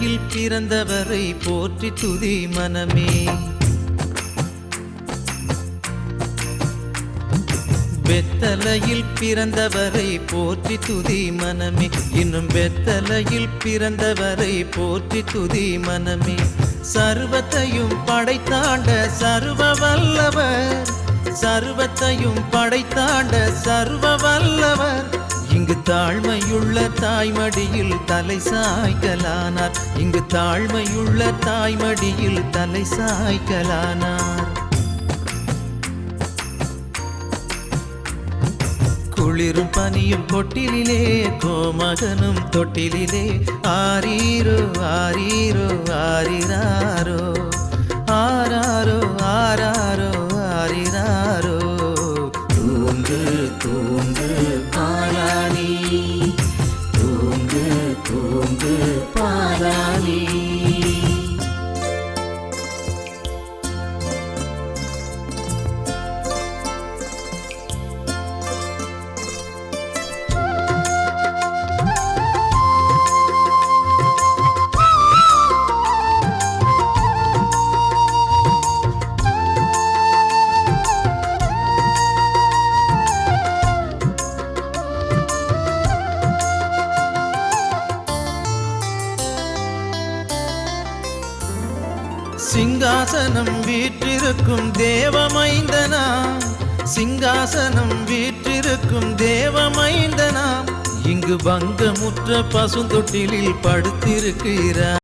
பெத்தலையில் பிறந்தவரை போற்றி துதி மனமே. பெத்தலையில் பிறந்தவரை போற்றி துதி மனமே. இன்னும் பெத்தலையில் பிறந்தவரை போற்றி துதி மனமே. சர்வத்தையும் படைத்தாண்ட சர்வ வல்லவர், சர்வத்தையும் படைத்தாண்ட சர்வ வல்லவர், இங்கு தாழ்மையுள்ள தாய்மடியில் தலை சாய்க்கலானார். இங்கு தாழ்மையுள்ள தாய்மடியில் தலை சாய்க்கலானார். குளிரும் பனியும் கொட்டிலே, கோமகனும் தொட்டிலே, ஆரீரோ ஆரீரோ ஆரிராரோ, ஆராரோ ஆராரோ ஆரிராரோ. தூங்கு தூங்கு பாலானி, தூங்கு தூங்கு பாலானி. சிங்காசனம் வீற்றிருக்கும் தேவமைந்தனாம், சிங்காசனம் வீற்றிருக்கும் தேவமைந்தனாம், இங்கு பங்கமுற்ற பசுந்தொட்டிலில் படுத்திருக்கிறார்.